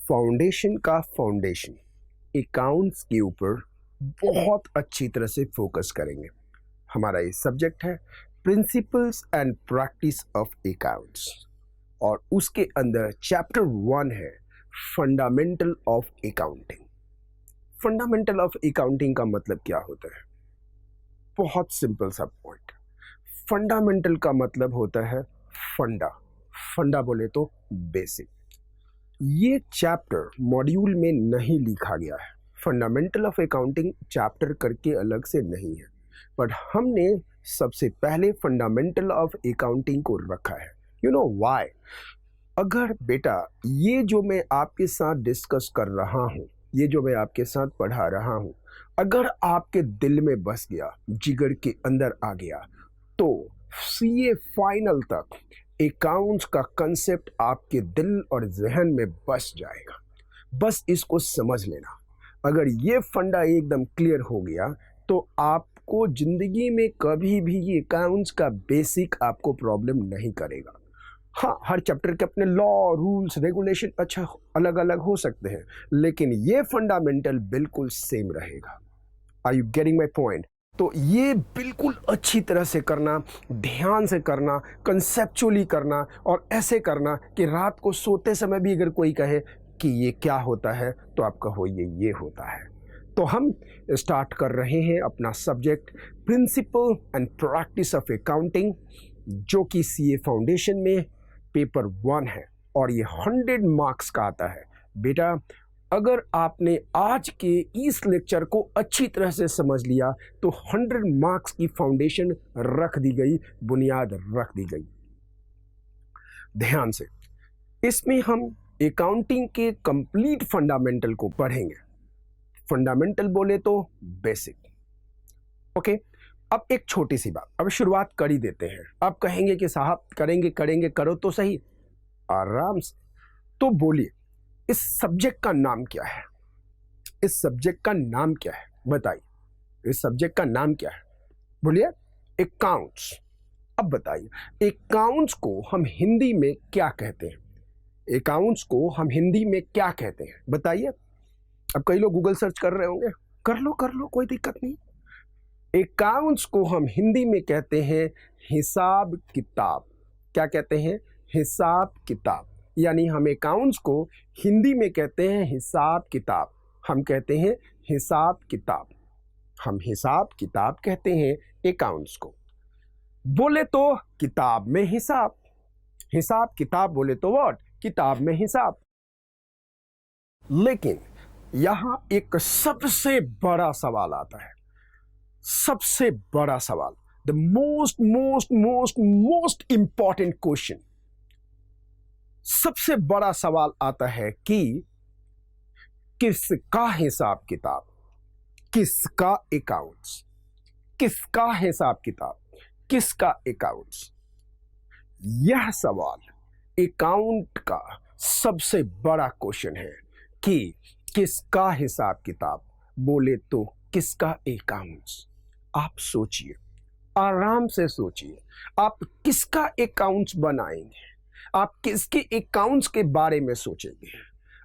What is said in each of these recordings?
Foundation का foundation accounts के ऊपर बहुत अच्छी तरह से फोकस करेंगे। हमारा ये सब्जेक्ट है principles and practice of accounts और उसके अंदर चैप्टर 1 है fundamental of accounting. Fundamental of accounting का मतलब क्या होता है? बहुत सिंपल सा पॉइंट। फंडामेंटल का मतलब होता है फंडा। फंडा बोले तो बेसिक। ये चैप्टर मॉड्यूल में नहीं लिखा गया है। फंडामेंटल ऑफ अकाउंटिंग चैप्टर करके अलग से नहीं है, बट हमने सबसे पहले फंडामेंटल ऑफ अकाउंटिंग को रखा है। You know why? अगर बेटा ये जो मैं आपके साथ डिस्कस कर रहा हूँ, ये जो मैं आपके साथ पढ़ा रहा हूँ, अगर आपके दिल में बस गया, जिगर के अंदर आ गया, तो सीए फाइनल तक अकाउंट्स का कंसेप्ट आपके दिल और जहन में बस जाएगा। बस इसको समझ लेना। अगर ये फंडा एकदम क्लियर हो गया तो आपको ज़िंदगी में कभी भी ये अकाउंट्स का बेसिक आपको प्रॉब्लम नहीं करेगा। हाँ, हर चैप्टर के अपने लॉ, रूल्स, रेगुलेशन अच्छा अलग अलग हो सकते हैं, लेकिन ये फंडामेंटल बिल्कुल सेम रहेगा। Are you getting my point? तो ये बिल्कुल अच्छी तरह से करना, ध्यान से करना, कंसेप्चुअली करना और ऐसे करना कि रात को सोते समय भी अगर कोई कहे कि ये क्या होता है तो आप कहो ये होता है। तो हम स्टार्ट कर रहे हैं अपना subject principle and practice of accounting, जो कि सीए फाउंडेशन में पेपर 1 है और ये 100 मार्क्स का आता है। बेटा अगर आपने आज के इस लेक्चर को अच्छी तरह से समझ लिया तो 100 मार्क्स की फाउंडेशन रख दी गई, बुनियाद रख दी गई। ध्यान से इसमें हम अकाउंटिंग के कंप्लीट फंडामेंटल को पढ़ेंगे। फंडामेंटल बोले तो बेसिक। ओके, अब एक छोटी सी बात, अब शुरुआत कर ही देते हैं। आप कहेंगे कि साहब करेंगे, करो तो सही, आराम से। तो बोलिए इस सब्जेक्ट का नाम क्या है? इस सब्जेक्ट का नाम क्या है बताइए। इस सब्जेक्ट का नाम क्या है? बोलिए अकाउंट्स। अब बताइए अकाउंट्स को हम हिंदी में क्या कहते हैं? अकाउंट्स को हम हिंदी में क्या कहते हैं बताइए। अब कई लोग गूगल सर्च कर रहे होंगे, कर लो, कोई दिक्कत नहीं। अकाउंट्स को हम हिंदी में कहते हैं हिसाब किताब। क्या कहते हैं? हिसाब किताब। यानी हम अकाउंट्स को हिंदी में कहते हैं हिसाब किताब। हम कहते हैं हिसाब किताब। हम हिसाब किताब कहते हैं अकाउंट्स को। बोले तो किताब में हिसाब, हिसाब किताब बोले तो व्हाट? किताब में हिसाब। लेकिन यहां एक सबसे बड़ा सवाल आता है। सबसे बड़ा सवाल, द मोस्ट इंपॉर्टेंट क्वेश्चन। सबसे बड़ा सवाल आता है कि किसका हिसाब किताब, किसका अकाउंट्स, किसका हिसाब किताब, किसका अकाउंट्स। यह सवाल अकाउंट का सबसे बड़ा क्वेश्चन है कि किसका हिसाब किताब बोले तो किसका अकाउंट्स। आप सोचिए, आराम से सोचिए, आप किसका अकाउंट्स बनाएंगे? आप किसके अकाउंट्स के बारे में सोचेंगे?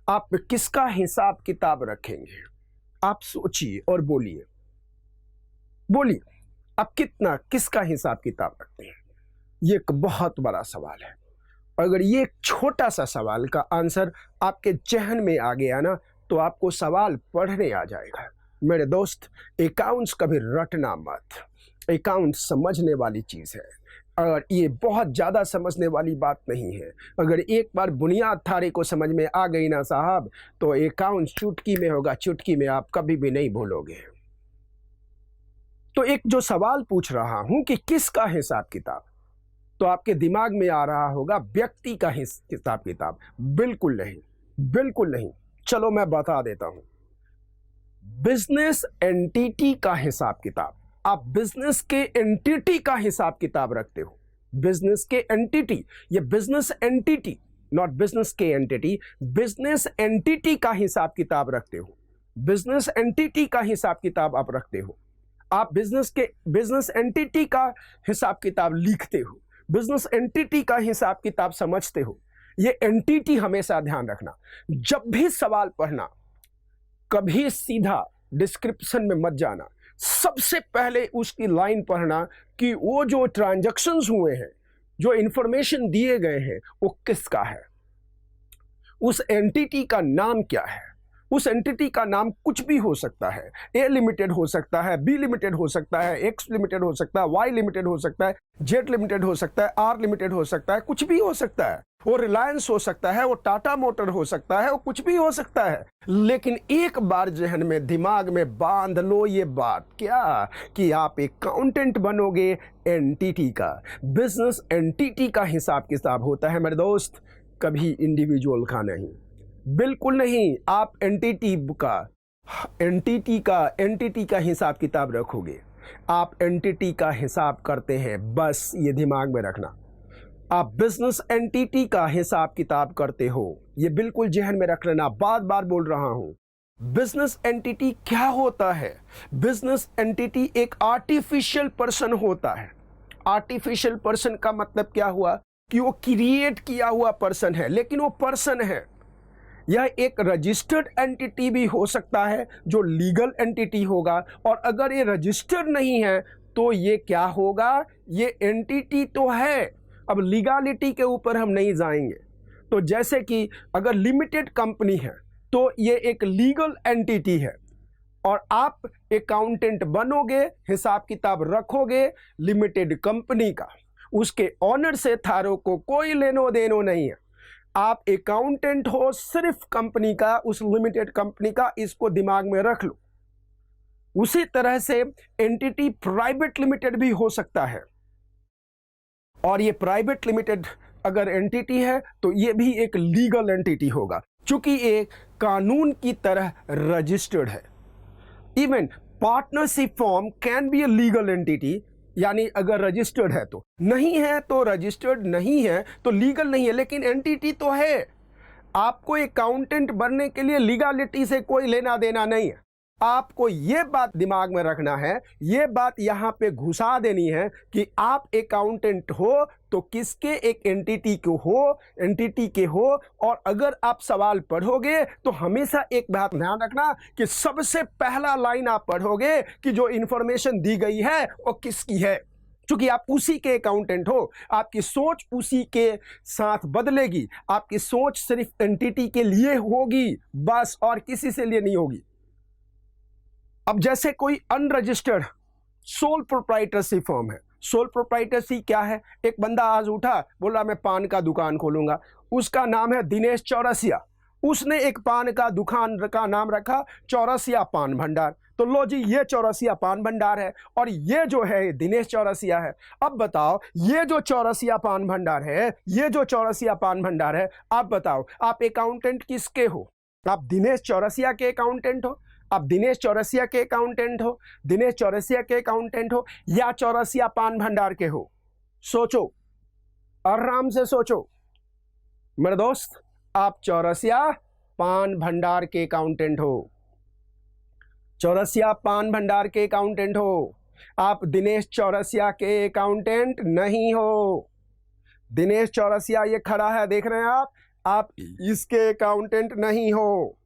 आप किसका हिसाब किताब रखेंगे? आप सोचिए और बोलिए आप किसका हिसाब किताब रखते हैं? ये एक बहुत बड़ा सवाल है। अगर ये एक छोटा सा सवाल का आंसर आपके जहन में आ गया ना तो आपको सवाल पढ़ने आ जाएगा। मेरे दोस्त, अकाउंट्स कभी रटना मत। अकाउंट समझने वाली चीज़ है और ये बहुत ज़्यादा समझने वाली बात नहीं है। अगर एक बार बुनियाद थारे को समझ में आ गई ना साहब तो अकाउंट चुटकी में होगा, चुटकी में, आप कभी भी नहीं भूलोगे। तो एक जो सवाल पूछ रहा हूं कि किसका हिसाब किताब, तो आपके दिमाग में आ रहा होगा व्यक्ति का हिसाब किताब। बिल्कुल नहीं, बिल्कुल नहीं। चलो मैं बता देता हूं, बिजनेस एंटिटी का हिसाब किताब। आप बिजनेस के एंटिटी का हिसाब किताब रखते हो। बिजनेस के एंटिटी, ये बिजनेस एंटिटी, नॉट बिजनेस के एंटिटी, बिजनेस एंटिटी का हिसाब किताब रखते हो। बिजनेस एंटिटी का हिसाब किताब आप रखते हो। आप बिजनेस एंटिटी का हिसाब किताब लिखते हो, बिजनेस एंटिटी का हिसाब किताब समझते हो। ये एंटिटी हमेशा ध्यान रखना। जब भी सवाल पढ़ना, कभी सीधा डिस्क्रिप्शन में मत जाना, सबसे पहले उसकी लाइन पढ़ना कि वो जो ट्रांजैक्शंस हुए हैं, जो इंफॉर्मेशन दिए गए हैं, वो किसका है, उस एंटिटी का नाम क्या है। उस एंटिटी का नाम कुछ भी हो सकता है, ए लिमिटेड हो सकता है, बी लिमिटेड हो सकता है, एक्स लिमिटेड हो सकता है, वाई लिमिटेड हो सकता है, जेड लिमिटेड हो सकता है, आर लिमिटेड हो सकता है, कुछ भी हो सकता है। वो रिलायंस हो सकता है, वो टाटा मोटर हो सकता है, वो कुछ भी हो सकता है। लेकिन एक बार जहन में, दिमाग में बांध लो ये बात, क्या कि आप अकाउंटेंट बनोगे एंटिटी का। बिजनेस एंटिटी का हिसाब किताब होता है मेरे दोस्त, कभी इंडिविजुअल का नहीं, बिल्कुल नहीं। आप एंटिटी का हिसाब किताब रखोगे, आप एंटिटी का हिसाब करते हैं, बस ये दिमाग में रखना। आप बिजनेस एंटिटी का हिसाब किताब करते हो, ये बिल्कुल जहन में रख लेना, बार बार बोल रहा हूं। बिजनेस एंटिटी क्या होता है? बिजनेस एंटिटी एक आर्टिफिशियल पर्सन होता है। आर्टिफिशियल पर्सन का मतलब क्या हुआ कि वो क्रिएट किया हुआ पर्सन है, लेकिन वो पर्सन है। यह एक रजिस्टर्ड एंटिटी भी हो सकता है जो लीगल एंटिटी होगा, और अगर ये रजिस्टर्ड नहीं है तो ये क्या होगा? ये एंटिटी तो है। अब लीगलिटी के ऊपर हम नहीं जाएंगे। तो जैसे कि अगर लिमिटेड कंपनी है तो ये एक लीगल एंटिटी है, और आप अकाउंटेंट बनोगे, हिसाब किताब रखोगे लिमिटेड कंपनी का, उसके ऑनर से थारों को कोई लेनो देनो नहीं है। आप अकाउंटेंट हो सिर्फ कंपनी का, उस लिमिटेड कंपनी का, इसको दिमाग में रख लो। उसी तरह से एंटिटी प्राइवेट लिमिटेड भी हो सकता है, और ये प्राइवेट लिमिटेड अगर एंटिटी है तो ये भी एक लीगल एंटिटी होगा, क्योंकि ये कानून की तरह रजिस्टर्ड है। Even partnership form can be a legal entity, यानी अगर रजिस्टर्ड है तो, नहीं है तो रजिस्टर्ड नहीं है तो लीगल नहीं है, लेकिन एंटिटी तो है। आपको अकाउंटेंट बनने के लिए लीगलिटी से कोई लेना देना नहीं है। आपको ये बात दिमाग में रखना है, ये बात यहां पे घुसा देनी है कि आप अकाउंटेंट हो तो किसके, एक एंटिटी के हो। और अगर आप सवाल पढ़ोगे तो हमेशा एक बात ध्यान रखना कि सबसे पहला लाइन आप पढ़ोगे कि जो इंफॉर्मेशन दी गई है वो किसकी है, क्योंकि आप उसी के अकाउंटेंट हो। आपकी सोच उसी के साथ बदलेगी, आपकी सोच सिर्फ एंटिटी के लिए होगी बस, और किसी से लिए नहीं होगी। अब जैसे कोई अनरजिस्टर्ड सोल प्रोप्राइटरशिप फर्म है। सोल प्रोप्राइटरशिप क्या है? एक बंदा आज उठा, बोला मैं पान का दुकान खोलूंगा, उसका नाम है दिनेश चौरसिया। उसने एक पान का दुकान का नाम रखा चौरसिया पान भंडार। तो लो जी, ये चौरसिया पान भंडार है और ये जो है दिनेश चौरसिया है। अब बताओ, ये जो चौरसिया पान भंडार है, आप बताओ, आप अकाउंटेंट किसके हो? आप दिनेश चौरसिया के अकाउंटेंट हो? आप दिनेश चौरसिया के अकाउंटेंट हो? दिनेश चौरसिया के अकाउंटेंट हो या चौरसिया पान भंडार के हो? सोचो, आराम से सोचो मेरे दोस्त। आप चौरसिया पान भंडार के अकाउंटेंट हो, चौरसिया पान भंडार के अकाउंटेंट हो। आप दिनेश चौरसिया के अकाउंटेंट नहीं हो। दिनेश चौरसिया ये खड़ा है, देख रहे हैं आप इसके अकाउंटेंट नहीं हो।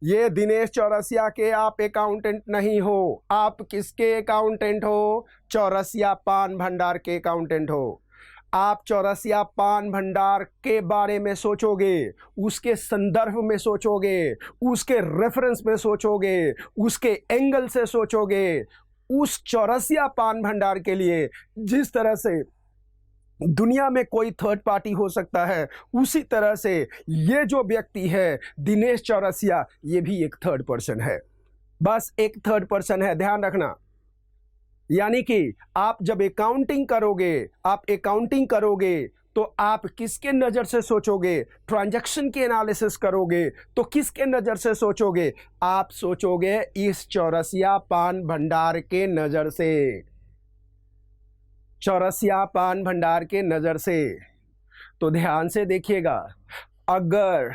ये दिनेश चौरसिया के आप अकाउंटेंट नहीं हो। आप किसके अकाउंटेंट हो? चौरसिया पान भंडार के अकाउंटेंट हो। आप चौरसिया पान भंडार के बारे में सोचोगे, उसके संदर्भ में सोचोगे, उसके रेफरेंस में सोचोगे, उसके एंगल से सोचोगे। उस चौरसिया पान भंडार के लिए जिस तरह से दुनिया में कोई थर्ड पार्टी हो सकता है, उसी तरह से ये जो व्यक्ति है दिनेश चौरसिया, ये भी एक थर्ड पर्सन है। बस एक थर्ड पर्सन है, ध्यान रखना। यानी कि आप जब अकाउंटिंग करोगे तो आप किसके नज़र से सोचोगे? ट्रांजैक्शन की एनालिसिस करोगे तो किसके नज़र से सोचोगे? आप सोचोगे इस चौरसिया पान भंडार के नज़र से, चौरसिया पान भंडार के नज़र से। तो ध्यान से देखिएगा, अगर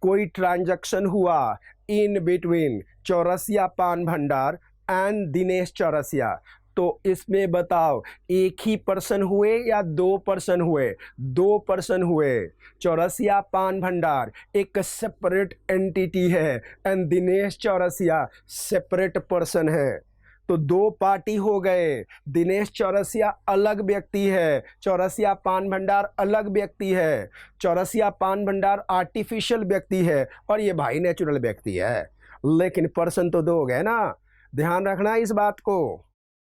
कोई ट्रांजैक्शन हुआ इन बिटवीन चौरसिया पान भंडार एंड दिनेश चौरसिया, तो इसमें बताओ एक ही पर्सन हुए या दो पर्सन हुए? दो पर्सन हुए। चौरसिया पान भंडार एक सेपरेट एंटिटी है and Dinesh Chaurasia separate person है। तो दो पार्टी हो गए। दिनेश चौरसिया अलग व्यक्ति है, चौरसिया पान भंडार अलग व्यक्ति है। चौरसिया पान भंडार आर्टिफिशियल व्यक्ति है और ये भाई नेचुरल व्यक्ति है, लेकिन पर्सन तो दो हो गए ना। ध्यान रखना इस बात को।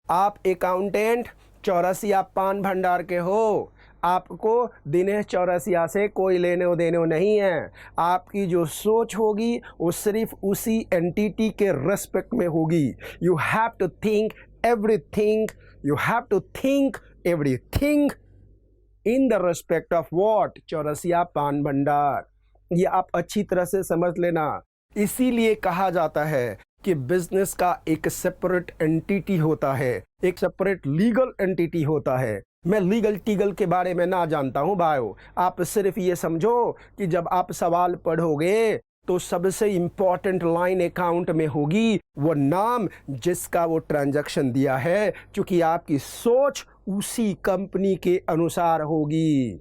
आप अकाउंटेंट चौरसिया पान भंडार के हो, आपको दिनेश चौरसिया से कोई लेने देने नहीं है। आपकी जो सोच होगी वो सिर्फ उसी एंटिटी के रेस्पेक्ट में होगी। You have to think everything, you have to think everything in the respect of what? Chaurasia Paan Bhandar. ये आप अच्छी तरह से समझ लेना। इसीलिए कहा जाता है कि बिजनेस का एक सेपरेट एंटिटी होता है, एक सेपरेट लीगल एंटिटी होता है। मैं लीगल टीगल के बारे में ना जानता हूं भाइयों। आप सिर्फ ये समझो कि जब आप सवाल पढ़ोगे तो सबसे इंपॉर्टेंट लाइन अकाउंट में होगी वो नाम जिसका वो ट्रांजैक्शन दिया है, क्योंकि आपकी सोच उसी कंपनी के अनुसार होगी।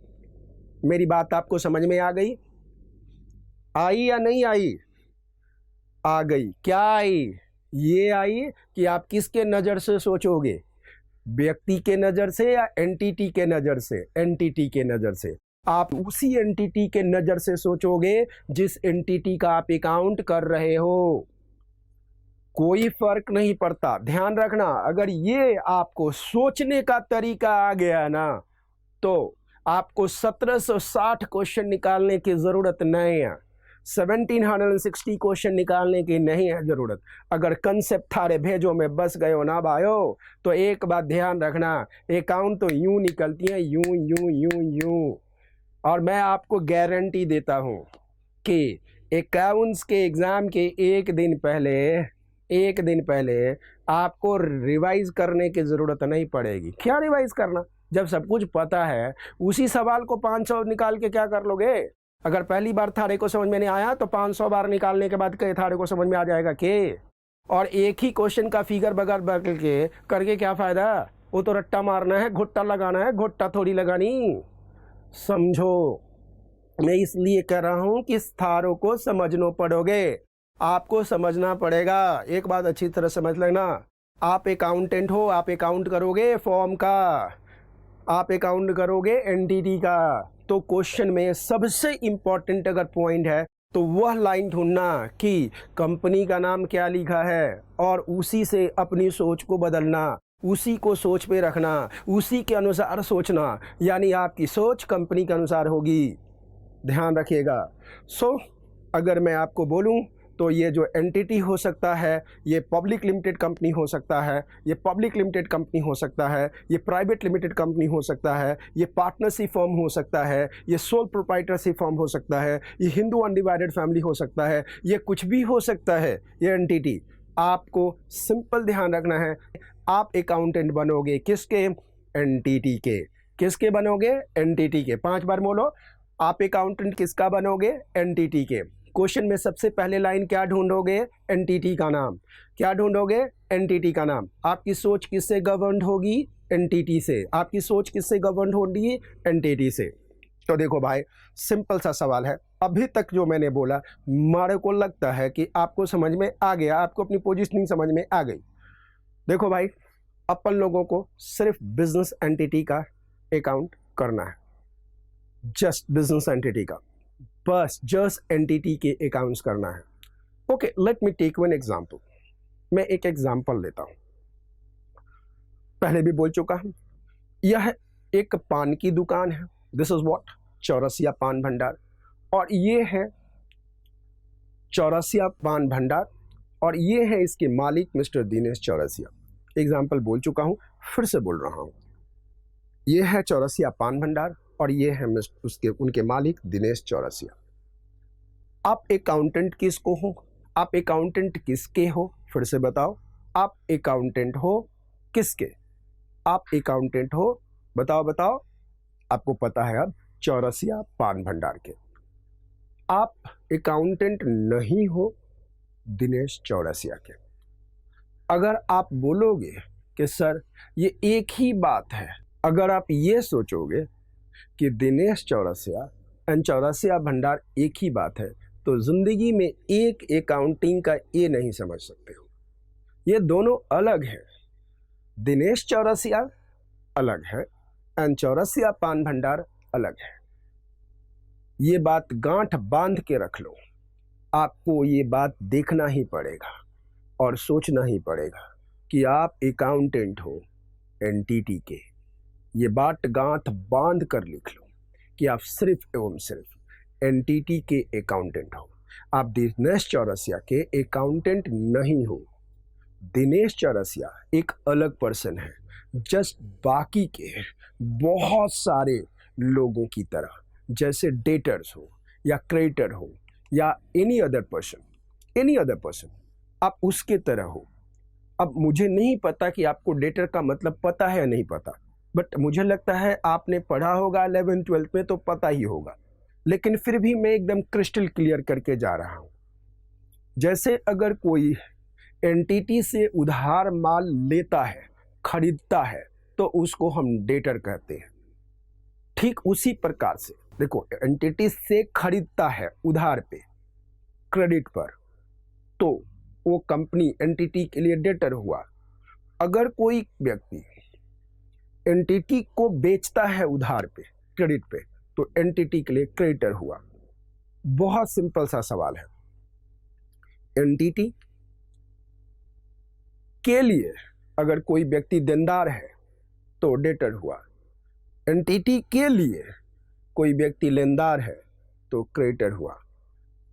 मेरी बात आपको समझ में आ गई? आई या नहीं आई? आ गई। क्या आई? ये आई कि आप किसके नज़र से सोचोगे, व्यक्ति के नज़र से या एंटिटी के नज़र से? एंटिटी के नज़र से। आप उसी एंटिटी के नज़र से सोचोगे जिस एंटिटी का आप अकाउंट कर रहे हो। कोई फर्क नहीं पड़ता। ध्यान रखना, अगर ये आपको सोचने का तरीका आ गया ना तो आपको 1760 क्वेश्चन निकालने की ज़रूरत नहीं है, 1760 क्वेश्चन निकालने की नहीं है ज़रूरत। अगर कंसेप्ट थारे भेजो में बस गए हो ना भाइयों, तो एक बात ध्यान रखना, अकाउंट तो यूं निकलती है, यूं यूं यूं यूं। और मैं आपको गारंटी देता हूं कि अकाउंट्स के एग्ज़ाम के एक दिन पहले आपको रिवाइज करने की ज़रूरत नहीं पड़ेगी। क्या रिवाइज करना, जब सब कुछ पता है? उसी सवाल को 500 निकाल के क्या कर लोगे? अगर पहली बार थारे को समझ में नहीं आया तो 500 बार निकालने के बाद कई थारे को समझ में आ जाएगा के? और एक ही क्वेश्चन का फिगर बगैर बगल के करके क्या फ़ायदा? वो तो रट्टा मारना है, घुट्टा लगाना है, घुट्टा थोड़ी लगानी। समझो, मैं इसलिए कह रहा हूँ कि इस थारों को समझना पड़ोगे, आपको समझना पड़ेगा। एक बात अच्छी तरह समझ लेना, आप अकाउंटेंट हो, आप अकाउंट करोगे फॉर्म का, आप अकाउंट करोगे एंटिटी का, तो क्वेश्चन में सबसे इंपॉर्टेंट अगर पॉइंट है तो वह लाइन ढूंढना कि कंपनी का नाम क्या लिखा है और उसी से अपनी सोच को बदलना, उसी को सोच पे रखना, उसी के अनुसार सोचना, यानी आपकी सोच कंपनी के अनुसार होगी। ध्यान रखिएगा। अगर मैं आपको बोलूं तो ये जो एंटिटी हो सकता है, ये पब्लिक लिमिटेड कंपनी हो सकता है, ये पब्लिक लिमिटेड कंपनी हो सकता है, ये प्राइवेट लिमिटेड कंपनी हो सकता है, ये पार्टनरशिप फर्म हो सकता है, ये सोल प्रोप्राइटरशिप फर्म हो सकता है, ये हिंदू अनडिवाइडेड फैमिली हो सकता है, ये कुछ भी हो सकता है। ये एंटिटी आपको सिंपल ध्यान रखना है, आप अकाउंटेंट बनोगे किसके? एंटिटी के। किसके बनोगे? एंटिटी के। 5 बार बोलो, आप अकाउंटेंट किसका बनोगे? एंटिटी के। क्वेश्चन में सबसे पहले लाइन क्या ढूंढोगे? एंटिटी का नाम। क्या ढूंढोगे? एंटिटी का नाम। आपकी सोच किससे गवर्न होगी? एंटिटी से। आपकी सोच किससे गवर्न होगी? एंटिटी से। तो देखो भाई, सिंपल सा सवाल है। अभी तक जो मैंने बोला मेरे को लगता है कि आपको समझ में आ गया, आपको अपनी पोजीशनिंग समझ में आ गई। देखो भाई, अपन लोगों को सिर्फ बिजनेस एंटिटी का अकाउंट करना है, जस्ट बिजनेस एंटिटी का, बस जस्ट एंटिटी के अकाउंट्स करना है। Okay, let me take one example. मैं एक एग्जांपल लेता हूं, पहले भी बोल चुका हूं। यह एक पान की दुकान है, this is what? Chaurasia Paan भंडार। और ये है चौरसिया पान भंडार, और ये है इसके मालिक मिस्टर दिनेश चौरसिया। एग्जाम्पल बोल चुका हूं, फिर से बोल रहा हूं। ये है चौरसिया पान भंडार और ये है उनके मालिक दिनेश चौरसिया। आप अकाउंटेंट किसको हो? आप अकाउंटेंट किसके हो? फिर से बताओ, आप अकाउंटेंट हो किसके? आप अकाउंटेंट हो, बताओ बताओ। आपको पता है अब, चौरसिया पान भंडार के। आप अकाउंटेंट नहीं हो दिनेश चौरसिया के। अगर आप बोलोगे कि सर ये एक ही बात है। अगर आप ये सोचोगे कि दिनेश चौरसिया एंड चौरसिया भंडार एक ही बात है, तो ज़िंदगी में एक अकाउंटिंग का ये नहीं समझ सकते हो। ये दोनों अलग है। दिनेश चौरसिया अलग है एंड चौरसिया पान भंडार अलग है। ये बात गांठ बांध के रख लो। आपको ये बात देखना ही पड़ेगा और सोचना ही पड़ेगा कि आप अकाउंटेंट हो एनटीटी के। ये बात गांठ बांध कर लिख लो कि आप सिर्फ एवं सिर्फ एनटीटी के अकाउंटेंट हो। आप दिनेश चौरसिया के अकाउंटेंट नहीं हो। दिनेश चौरसिया एक अलग पर्सन है, जस्ट बाकी के बहुत सारे लोगों की तरह, जैसे डेटर्स हो या क्रेडिटर हो या एनी अदर पर्सन, आप उसके तरह हो। अब मुझे नहीं पता कि आपको डेटर का मतलब पता है या नहीं पता, बट मुझे लगता है आपने पढ़ा होगा 11th-12th में, तो पता ही होगा। लेकिन फिर भी मैं एकदम क्रिस्टल क्लियर करके जा रहा हूँ। जैसे अगर कोई एनटीटी से उधार माल लेता है, खरीदता है, तो उसको हम डेटर कहते हैं। ठीक उसी प्रकार से देखो, एनटीटी से खरीदता है उधार पे, क्रेडिट पर, तो वो कंपनी एनटीटी के लिए डेटर हुआ। अगर कोई व्यक्ति एनटीटी को बेचता है उधार पे, क्रेडिट पे, तो एनटीटी के लिए क्रेडिटर हुआ। बहुत सिंपल सा सवाल है। एनटीटी के लिए अगर कोई व्यक्ति देनदार है तो डेटर हुआ। एनटीटी के लिए कोई व्यक्ति लेनदार है तो क्रेडिटर हुआ।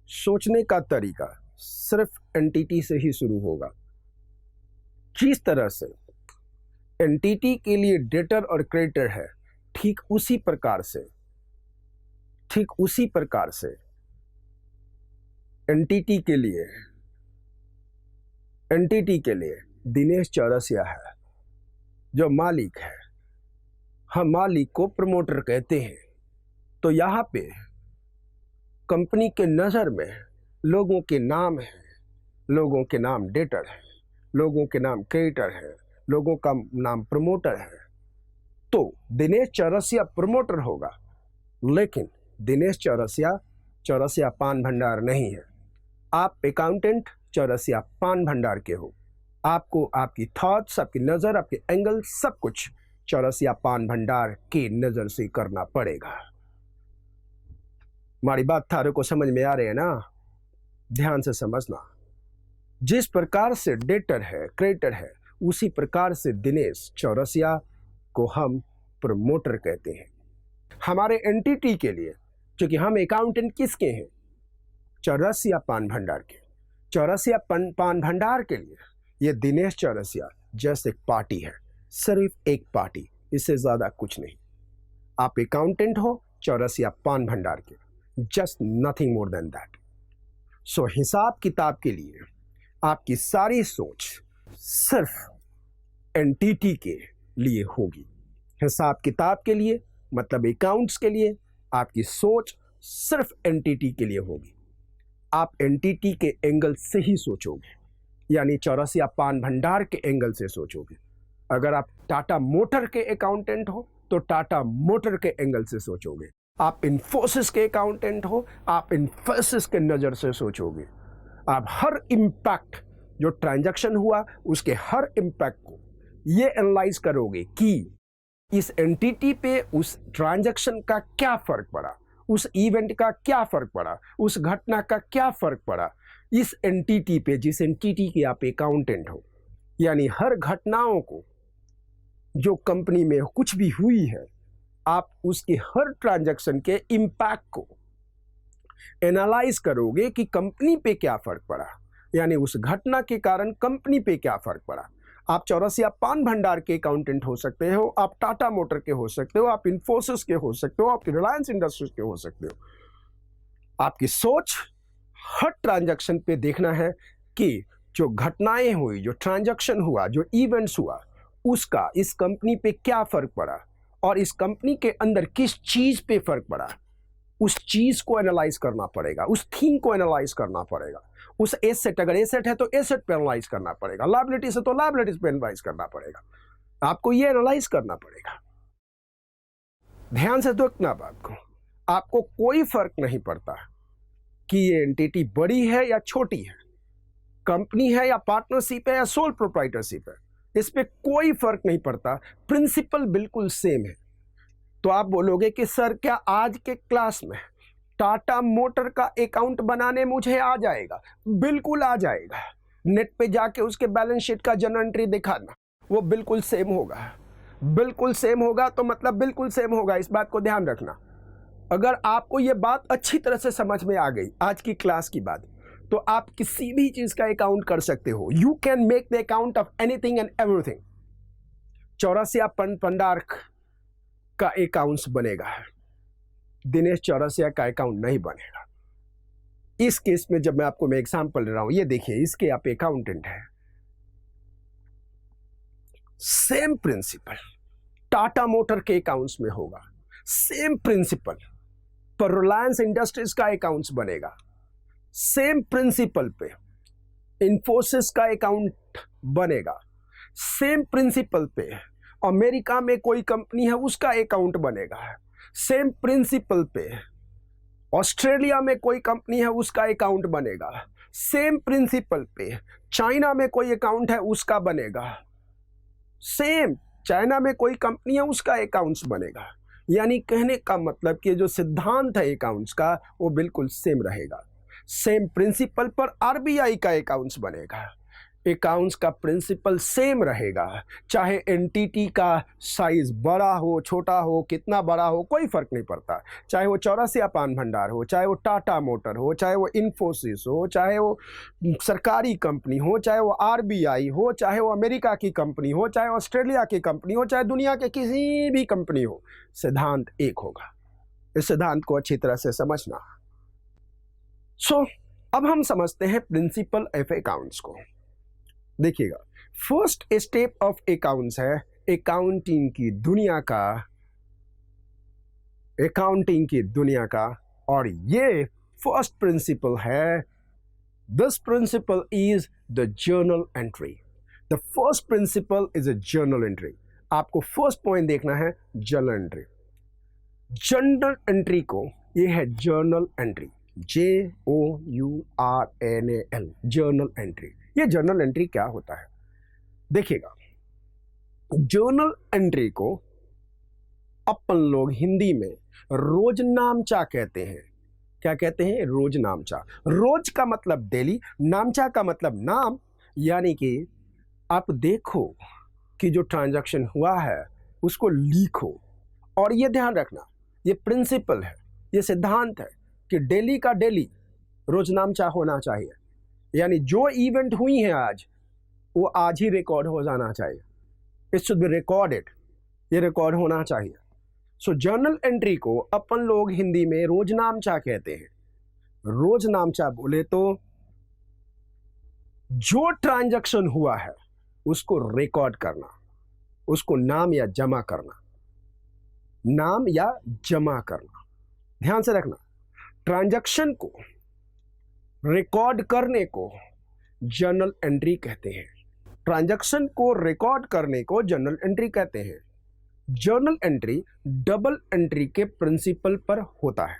सोचने का तरीका सिर्फ एनटीटी से ही शुरू होगा। जिस तरह से एनटीटी के लिए डेटर और क्रेडिटर है, ठीक उसी प्रकार से एनटीटी के लिए दिनेश चौरसिया है जो मालिक है। हम मालिक को प्रमोटर कहते हैं। तो यहाँ पे कंपनी के नज़र में लोगों के नाम हैं, लोगों के नाम डेटर हैं, लोगों के नाम क्रेडिटर हैं, लोगों का नाम प्रमोटर है। तो दिनेश चौरसिया प्रमोटर होगा, लेकिन दिनेश चौरसिया पान भंडार नहीं है। आप अकाउंटेंट चौरसिया पान भंडार के हो। आपको आपकी थॉट्स, आपकी नज़र, आपके एंगल, सब कुछ चौरसिया पान भंडार की नज़र से करना पड़ेगा। हमारी बात थारे को समझ में आ रही है ना? ध्यान से समझना। जिस प्रकार से डेटर है, क्रेडिटर है, उसी प्रकार से दिनेश चौरसिया को हम प्रमोटर कहते हैं। हमारे एनटीटी के लिए, क्योंकि हम अकाउंटेंट किसके हैं? चौरसिया पान भंडार के। चौरसिया पान भंडार के लिए ये दिनेश चौरसिया जस्ट एक पार्टी है, सिर्फ एक पार्टी, इससे ज़्यादा कुछ नहीं। आप अकाउंटेंट हो चौरसिया पान भंडार के, just nothing more than that. So हिसाब किताब के लिए आपकी सारी सोच सिर्फ एनटीटी के लिए होगी। हिसाब किताब के लिए, मतलब अकाउंट्स के लिए, आपकी सोच सिर्फ एनटीटी के लिए होगी। आप एनटीटी के एंगल से ही सोचोगे, यानी चौरसिया पान भंडार के एंगल से सोचोगे। अगर आप टाटा मोटर के अकाउंटेंट हो तो टाटा मोटर के एंगल से सोचोगे। आप इन्फोसिस के अकाउंटेंट हो, आप इन्फोसिस के नज़र से सोचोगे। आप हर इम्पैक्ट जो ट्रांजैक्शन हुआ उसके हर इम्पैक्ट को ये एनालाइज करोगे कि इस एंटिटी पे उस ट्रांजैक्शन का क्या फ़र्क पड़ा, उस इवेंट का क्या फ़र्क पड़ा, उस घटना का क्या फ़र्क पड़ा इस एंटिटी पे, जिस एंटिटी के आप अकाउंटेंट हो। यानी हर घटनाओं को जो कंपनी में कुछ भी हुई है, आप उसके हर ट्रांजैक्शन के इम्पैक्ट को एनालाइज करोगे कि कंपनी पे क्या फ़र्क पड़ा, यानी उस घटना के कारण कंपनी पे क्या फ़र्क पड़ा। आप चौरसिया पान भंडार के अकाउंटेंट हो सकते हो, आप टाटा मोटर के हो सकते हो, आप इन्फोसिस के हो सकते हो, आप रिलायंस इंडस्ट्रीज के हो सकते हो। आपकी सोच हर ट्रांजैक्शन पे देखना है कि जो घटनाएं हुई, जो ट्रांजैक्शन हुआ, जो इवेंट्स हुआ, उसका इस कंपनी पे क्या फ़र्क पड़ा और इस कंपनी के अंदर किस चीज़ पे फ़र्क पड़ा। उस चीज़ को एनालाइज करना पड़ेगा, उस थीम को एनालाइज करना पड़ेगा, उस एसेट, अगर एसेट है तो एसेट पे एनालाइज करना पड़ेगा, लायबिलिटी से तो लायबिलिटीज पे एनालाइज करना पड़ेगा, आपको ये एनालाइज करना पड़ेगा। ध्यान से देखना बात को, आपको कोई फर्क नहीं पड़ता कि ये एंटिटी बड़ी है या छोटी है, कंपनी है या पार्टनरशिप है या सोल प्रोप्राइटरशिप है, इस पे कोई फर्क नहीं पड़ता, प्रिंसिपल बिल्कुल सेम है। तो आप बोलोगे कि सर क्या आज के क्लास में टाटा मोटर का अकाउंट बनाने मुझे आ जाएगा? बिल्कुल आ जाएगा। नेट पे जाके उसके बैलेंस शीट का जनरल एंट्री दिखाना, वो बिल्कुल सेम होगा। बिल्कुल सेम होगा तो मतलब बिल्कुल सेम होगा, इस बात को ध्यान रखना। अगर आपको ये बात अच्छी तरह से समझ में आ गई आज की क्लास की बात, तो आप किसी भी चीज का अकाउंट कर सकते हो। You can make the account of anything and everything. Chaurasia भंडार का अकाउंट बनेगा, दिनेश चौरसिया का अकाउंट नहीं बनेगा। इस केस में जब मैं आपको एग्जांपल दे रहा हूं, ये देखिए, इसके आप अकाउंटेंट है, सेम प्रिंसिपल टाटा मोटर के अकाउंट्स में होगा, सेम प्रिंसिपल पर रिलायंस इंडस्ट्रीज का अकाउंट्स बनेगा, सेम प्रिंसिपल पे इन्फोसिस का अकाउंट बनेगा, सेम प्रिंसिपल पे अमेरिका में कोई कंपनी है उसका अकाउंट बनेगा, सेम प्रिंसिपल पे ऑस्ट्रेलिया में कोई कंपनी है उसका अकाउंट बनेगा, सेम प्रिंसिपल पे चाइना में कोई अकाउंट है उसका बनेगा, सेम चाइना में कोई कंपनी है उसका अकाउंट्स बनेगा। यानी कहने का मतलब कि जो सिद्धांत है अकाउंट्स का वो बिल्कुल सेम रहेगा। सेम प्रिंसिपल पर आरबीआई का अकाउंट्स बनेगा, अकाउंट्स का प्रिंसिपल सेम रहेगा, चाहे एंटिटी का साइज बड़ा हो छोटा हो, कितना बड़ा हो कोई फर्क नहीं पड़ता, चाहे वो चौरसिया पान भंडार हो, चाहे वो टाटा मोटर हो, चाहे वो इन्फोसिस हो, चाहे वो सरकारी कंपनी हो, चाहे वो आरबीआई हो, चाहे वो अमेरिका की कंपनी हो, चाहे ऑस्ट्रेलिया की कंपनी हो, चाहे दुनिया के किसी भी कंपनी हो, सिद्धांत एक होगा। इस सिद्धांत को अच्छी तरह से समझना। अब हम समझते हैं प्रिंसिपल ऑफ अकाउंट्स को। देखिएगा, फर्स्ट स्टेप ऑफ अकाउंट्स है अकाउंटिंग की दुनिया का, और ये फर्स्ट प्रिंसिपल है, this principle is the journal entry. The first principle is a journal entry. आपको फर्स्ट पॉइंट देखना है जर्नल एंट्री। जर्नल एंट्री को, ये है journal entry, JOURNAL, journal entry. ये जर्नल एंट्री क्या होता है देखिएगा, जर्नल एंट्री को अपन लोग हिंदी में रोजनामचा कहते हैं। क्या कहते हैं? रोजनामचा। रोज का मतलब डेली, नामचा का मतलब नाम। यानी कि आप देखो कि जो ट्रांजैक्शन हुआ है उसको लिखो, और ये ध्यान रखना, ये प्रिंसिपल है, ये सिद्धांत है कि डेली का डेली रोजनामचा होना चाहिए। यानी जो इवेंट हुई है आज, वो आज ही रिकॉर्ड हो जाना चाहिए। इट शुड बी रिकॉर्डेड, ये रिकॉर्ड होना चाहिए। सो जर्नल एंट्री को अपन लोग हिंदी में रोजनामचा कहते हैं। रोजनामचा बोले तो जो ट्रांजैक्शन हुआ है उसको रिकॉर्ड करना, उसको नाम या जमा करना, नाम या जमा करना। ध्यान से रखना, ट्रांजैक्शन को रिकॉर्ड करने को जर्नल एंट्री कहते हैं। ट्रांजैक्शन को रिकॉर्ड करने को जर्नल एंट्री कहते हैं। जर्नल एंट्री डबल एंट्री के प्रिंसिपल पर होता है।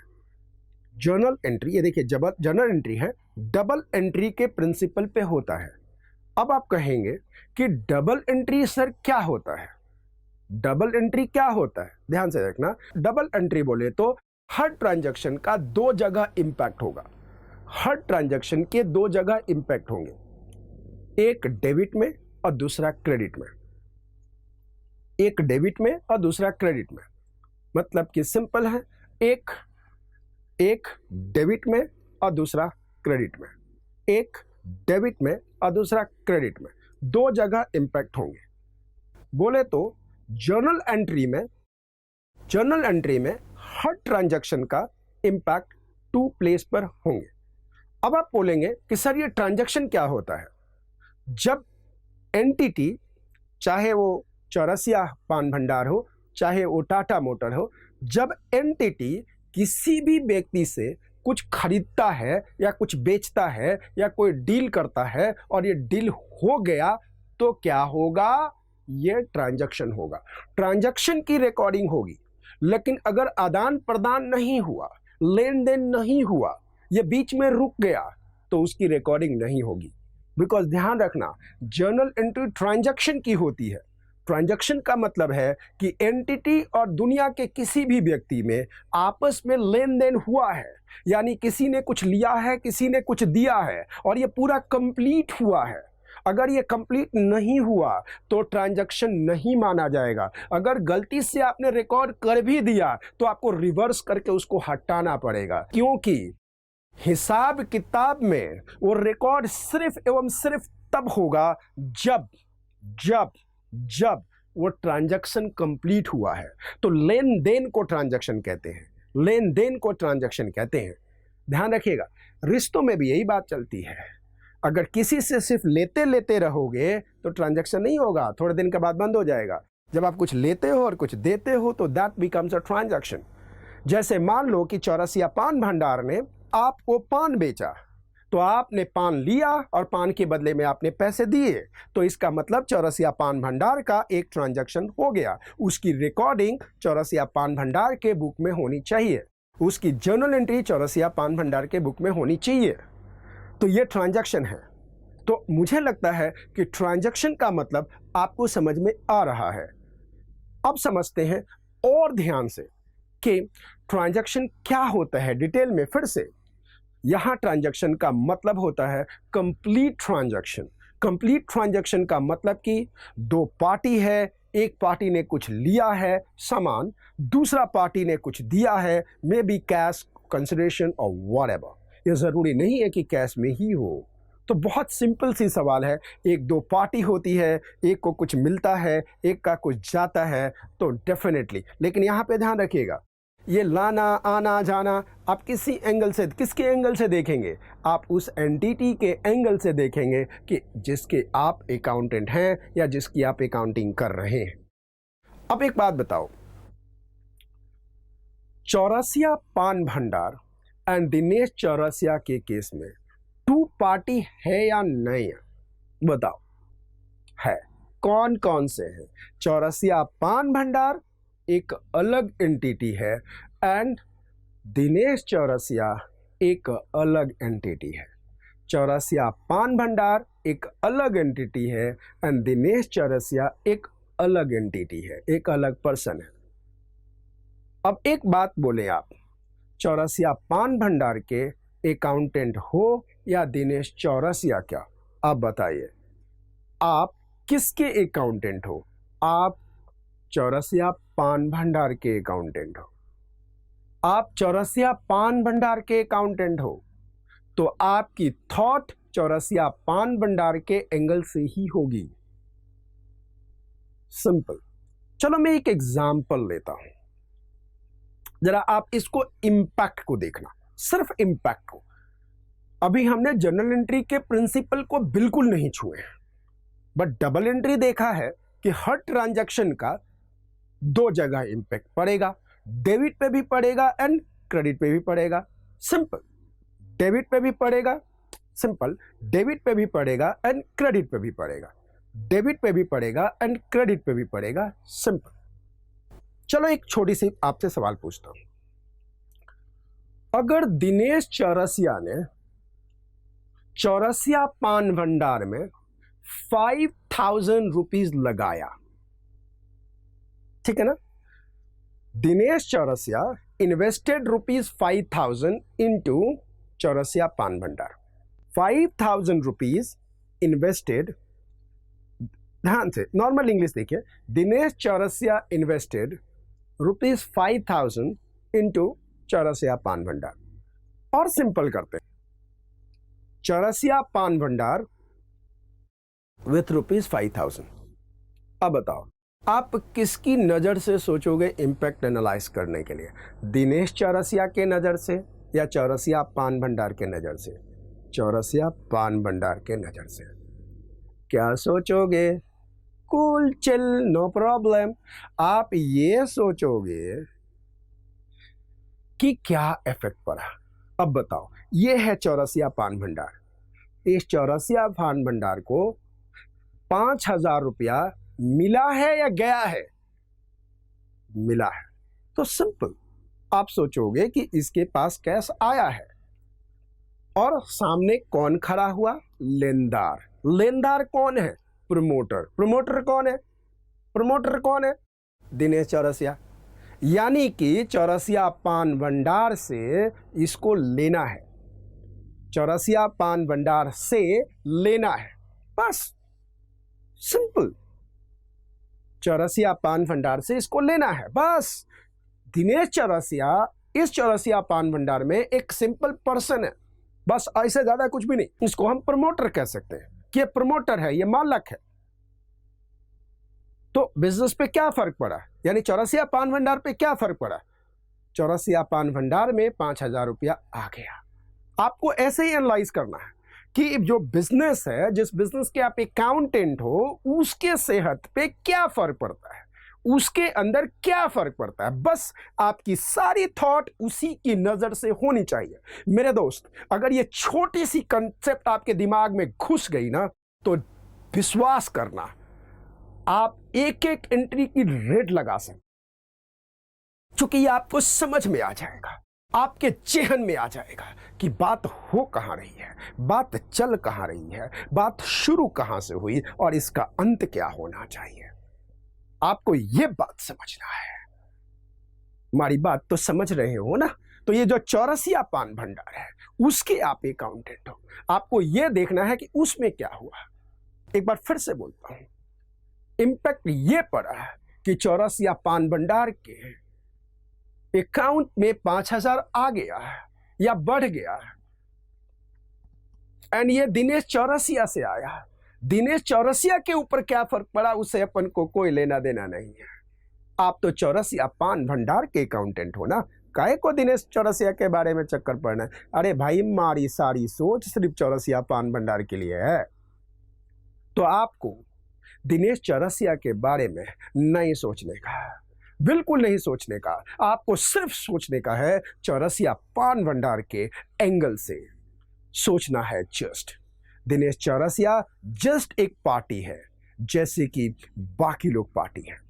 जर्नल एंट्री, ये देखिए जर्नल एंट्री है, डबल एंट्री के प्रिंसिपल पे होता है। अब आप कहेंगे कि डबल एंट्री सर क्या होता है? डबल एंट्री क्या होता है? ध्यान से देखना, डबल एंट्री बोले तो हर ट्रांजैक्शन का दो जगह इंपैक्ट होगा। हर ट्रांजैक्शन के दो जगह इंपैक्ट होंगे, एक डेबिट में और दूसरा क्रेडिट में। एक डेबिट में और दूसरा क्रेडिट में, मतलब कि सिंपल है, एक डेबिट में और दूसरा क्रेडिट में, एक डेबिट में और दूसरा क्रेडिट में, दो जगह इंपैक्ट होंगे। बोले तो जर्नल एंट्री में हर ट्रांजैक्शन का इंपैक्ट टू प्लेस पर होंगे। अब आप बोलेंगे कि सर ये ट्रांजैक्शन क्या होता है? जब एंटिटी, चाहे वो चौरसिया पान भंडार हो, चाहे वो टाटा मोटर हो, जब एंटिटी किसी भी व्यक्ति से कुछ खरीदता है या कुछ बेचता है या कोई डील करता है और ये डील हो गया तो क्या होगा? ये ट्रांजैक्शन होगा। ट्रांजैक्शन की रिकॉर्डिंग होगी। लेकिन अगर आदान प्रदान नहीं हुआ, लेन देन नहीं हुआ, ये बीच में रुक गया, तो उसकी रिकॉर्डिंग नहीं होगी। बिकॉज ध्यान रखना, जर्नल एंट्री ट्रांजैक्शन की होती है। ट्रांजैक्शन का मतलब है कि एंटिटी और दुनिया के किसी भी व्यक्ति में आपस में लेन देन हुआ है, यानी किसी ने कुछ लिया है, किसी ने कुछ दिया है और ये पूरा कंप्लीट हुआ है। अगर ये कंप्लीट नहीं हुआ तो ट्रांजैक्शन नहीं माना जाएगा। अगर गलती से आपने रिकॉर्ड कर भी दिया तो आपको रिवर्स करके उसको हटाना पड़ेगा, क्योंकि हिसाब किताब में वो रिकॉर्ड सिर्फ एवं सिर्फ तब होगा जब जब जब वो ट्रांजैक्शन कंप्लीट हुआ है। तो लेन देन को ट्रांजैक्शन कहते हैं, लेन देन को ट्रांजैक्शन कहते हैं। ध्यान रखिएगा, रिश्तों में भी यही बात चलती है। अगर किसी से सिर्फ लेते लेते रहोगे तो ट्रांजैक्शन नहीं होगा, थोड़े दिन के बाद बंद हो जाएगा। जब आप कुछ लेते हो और कुछ देते हो तो दैट बिकम्स अ ट्रांजैक्शन। जैसे मान लो कि चौरसिया पान भंडार ने आपको पान बेचा, तो आपने पान लिया और पान के बदले में आपने पैसे दिए, तो इसका मतलब चौरसिया पान भंडार का एक ट्रांजैक्शन हो गया। उसकी रिकॉर्डिंग चौरसिया पान भंडार के बुक में होनी चाहिए, उसकी जर्नल एंट्री चौरसिया पान भंडार के बुक में होनी चाहिए। तो ये ट्रांजैक्शन है। तो मुझे लगता है कि ट्रांजैक्शन का मतलब आपको समझ में आ रहा है। अब समझते हैं और ध्यान से कि ट्रांजैक्शन क्या होता है डिटेल में। फिर से, यहां ट्रांजैक्शन का मतलब होता है कंप्लीट ट्रांजैक्शन। कंप्लीट ट्रांजैक्शन का मतलब कि दो पार्टी है, एक पार्टी ने कुछ लिया है सामान, दूसरा पार्टी ने कुछ दिया है, मे बी कैश, कंसिडरेशन और व्हाटएवर। ये ज़रूरी नहीं है कि कैश में ही हो। तो बहुत सिंपल सी सवाल है, एक दो पार्टी होती है, एक को कुछ मिलता है, एक का कुछ जाता है, तो डेफिनेटली। लेकिन यहाँ पे ध्यान रखिएगा, ये लाना आना जाना आप किसी एंगल से, किसके एंगल से देखेंगे? आप उस एंटिटी के एंगल से देखेंगे कि जिसके आप अकाउंटेंट हैं या जिसकी आप अकाउंटिंग कर रहे हैं। अब एक बात बताओ, चौरसिया पान भंडार एंड दिनेश चौरसिया के केस में टू पार्टी है या नहीं है? बताओ। है। कौन कौन से हैं? चौरसिया पान भंडार एक अलग एंटिटी है एंड दिनेश चौरसिया एक अलग एंटिटी है। चौरसिया पान भंडार एक अलग एंटिटी है एंड दिनेश चौरसिया एक अलग एंटिटी है, एक अलग पर्सन है। अब एक बात बोले आप, चौरसिया पान भंडार के अकाउंटेंट हो या दिनेश चौरसिया, क्या आप बताइए, आप किसके अकाउंटेंट हो? आप चौरसिया पान भंडार के अकाउंटेंट हो। आप चौरसिया पान भंडार के अकाउंटेंट हो तो आपकी थॉट चौरसिया पान भंडार के एंगल से ही होगी। सिंपल। चलो मैं एक एग्जाम्पल लेता हूं, जरा आप इसको इंपैक्ट को देखना, सिर्फ इंपैक्ट को। अभी हमने जर्नल एंट्री के प्रिंसिपल को बिल्कुल नहीं छुए हैं, बट डबल एंट्री देखा है कि हर ट्रांजैक्शन का दो जगह इंपैक्ट पड़ेगा, डेबिट पे भी पड़ेगा एंड क्रेडिट पे भी पड़ेगा। सिंपल। डेबिट पे भी पड़ेगा, सिंपल, डेबिट पे भी पड़ेगा एंड क्रेडिट पे भी पड़ेगा, डेबिट पे भी पड़ेगा एंड क्रेडिट पे भी पड़ेगा। सिंपल। चलो एक छोटी सी आपसे सवाल पूछता हूं, अगर दिनेश चौरसिया ने चौरसिया पान भंडार में 5,000 रुपीज लगाया, ठीक है ना? दिनेश चौरसिया इन्वेस्टेड ₹5,000 इनटू चौरसिया पान भंडार। 5,000 रुपीज इन्वेस्टेड, ध्यान से नॉर्मल इंग्लिश देखिए, दिनेश चौरसिया इन्वेस्टेड ₹5,000 इनटू चौरसिया पान भंडार। और सिंपल करते हैं, चौरसिया पान भंडार विथ ₹5,000। अब बताओ आप किसकी नज़र से सोचोगे इम्पैक्ट एनालाइज करने के लिए? दिनेश चौरसिया के नज़र से या चौरसिया पान भंडार के नज़र से? चौरसिया पान भंडार के नज़र से। क्या सोचोगे? Cool chill, no problem. आप ये सोचोगे कि क्या इफेक्ट पड़ा, अब बताओ, ये है चौरसिया पान भंडार। इस चौरसिया पान भंडार को 5,000 रुपया मिला है या गया है? मिला है। तो सिंपल, आप सोचोगे कि इसके पास कैश आया है, और सामने कौन खड़ा हुआ? लेनदार। लेनदार कौन है? प्रमोटर। प्रमोटर कौन है? प्रमोटर कौन है? दिनेश चौरसिया। यानी कि चौरसिया पान भंडार से इसको लेना है, चौरसिया पान भंडार से लेना है, बस सिंपल। चौरसिया पान भंडार से इसको लेना है, बस। दिनेश चौरसिया इस चौरसिया पान भंडार में एक सिंपल पर्सन है, बस, ऐसे ज्यादा कुछ भी नहीं। इसको हम प्रमोटर कह सकते हैं कि ये प्रमोटर है, ये मालक है। तो बिजनेस पे क्या फर्क पड़ा, यानी चौरसिया पान भंडार पे क्या फर्क पड़ा? चौरसिया पान भंडार में 5,000 रुपया आ गया। आपको ऐसे ही एनालाइज करना है कि जो बिजनेस है, जिस बिजनेस के आप अकाउंटेंट हो, उसके सेहत पे क्या फर्क पड़ता है, उसके अंदर क्या फर्क पड़ता है। बस आपकी सारी थॉट उसी की नजर से होनी चाहिए। मेरे दोस्त, अगर ये छोटी सी कंसेप्ट आपके दिमाग में घुस गई ना, तो विश्वास करना, आप एक एक एंट्री की रेट लगा सकते, क्योंकि ये आपको समझ में आ जाएगा, आपके चेहन में आ जाएगा कि बात हो कहां रही है, बात चल कहां रही है, बात शुरू कहां से हुई और इसका अंत क्या होना चाहिए। आपको यह बात समझना है। हमारी बात तो समझ रहे हो ना? तो ये जो चौरसिया पान भंडार है, उसके आप अकाउंटेंट हो, आपको यह देखना है कि उसमें क्या हुआ। एक बार फिर से बोलता हूं, इंपैक्ट ये पड़ा कि चौरसिया पान भंडार के अकाउंट में 5,000 आ गया या बढ़ गया, एंड ये दिनेश चौरसिया से आया। दिनेश चौरसिया के ऊपर क्या फर्क पड़ा, उससे अपन को कोई लेना देना नहीं है। आप तो चौरसिया पान भंडार के अकाउंटेंट हो ना, काहे को दिनेश चौरसिया के बारे में चक्कर पड़ना है? अरे भाई, हमारी सारी सोच सिर्फ चौरसिया पान भंडार के लिए है। तो आपको दिनेश चौरसिया के बारे में नहीं सोचने का, बिल्कुल नहीं सोचने का। आपको सिर्फ सोचने का है चौरसिया पान भंडार के एंगल से सोचना है। जस्ट दिनेश चौरसिया जस्ट एक पार्टी है, जैसे कि बाकी लोग पार्टी हैं।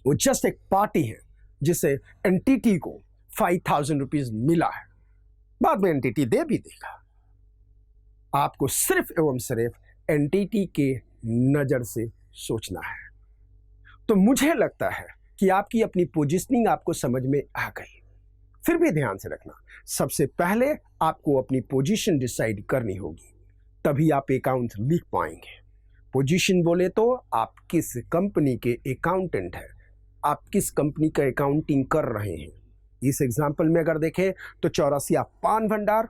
वो जस्ट एक पार्टी है जिसे एनटीटी को 5,000 रुपीज मिला है, बाद में एनटीटी दे भी देगा। आपको सिर्फ एवं सिर्फ एनटीटी के नजर से सोचना है। तो मुझे लगता है कि आपकी अपनी पोजीशनिंग आपको समझ में आ गई। फिर भी ध्यान से रखना, सबसे पहले आपको अपनी पोजीशन डिसाइड करनी होगी, तभी आप अकाउंट लिख पाएंगे। पोजीशन बोले तो आप किस कंपनी के अकाउंटेंट हैं, आप किस कंपनी का अकाउंटिंग कर रहे हैं। इस एग्जाम्पल में अगर देखें तो चौरसिया पान भंडार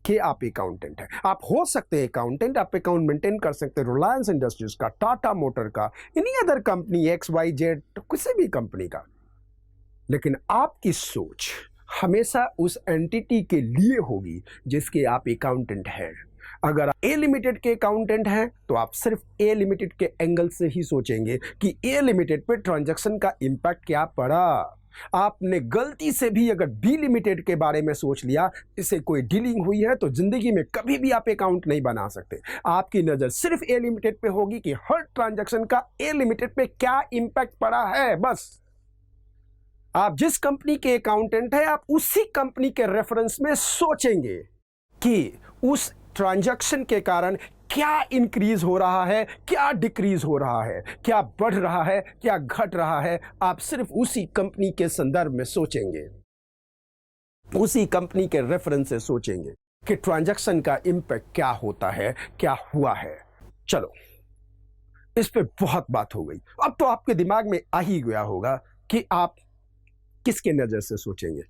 के आप अकाउंटेंट हैं। आप हो सकते हैं अकाउंटेंट, आप अकाउंट मेंटेन कर सकते हैं रिलायंस इंडस्ट्रीज का, टाटा मोटर का, एनी अदर कंपनी, XYZ, किसी भी कंपनी का। लेकिन आपकी सोच हमेशा उस एंटिटी के लिए होगी जिसके आप अकाउंटेंट हैं। अगर ए लिमिटेड के अकाउंटेंट हैं तो आप सिर्फ ए लिमिटेड के एंगल से ही सोचेंगे कि ए लिमिटेड पे ट्रांजैक्शन का इंपैक्ट क्या पड़ा। आपने गलती से भी अगर बी लिमिटेड के बारे में सोच लिया, इससे कोई डीलिंग हुई है, तो जिंदगी में कभी भी आप अकाउंट नहीं बना सकते। आपकी नजर सिर्फ ए लिमिटेड पे होगी कि हर ट्रांजैक्शन का ए लिमिटेड पे क्या इंपैक्ट पड़ा है, बस। आप जिस कंपनी के अकाउंटेंट है, आप उसी कंपनी के रेफरेंस में सोचेंगे कि उस ट्रांजैक्शन के कारण क्या इंक्रीज हो रहा है, क्या डिक्रीज हो रहा है, क्या बढ़ रहा है, क्या घट रहा है। आप सिर्फ उसी कंपनी के संदर्भ में सोचेंगे, उसी कंपनी के रेफरेंस से सोचेंगे कि ट्रांजैक्शन का इंपैक्ट क्या होता है, क्या हुआ है। चलो, इस पे बहुत बात हो गई। अब तो आपके दिमाग में आ ही गया होगा कि आप किसके नजर से सोचेंगे।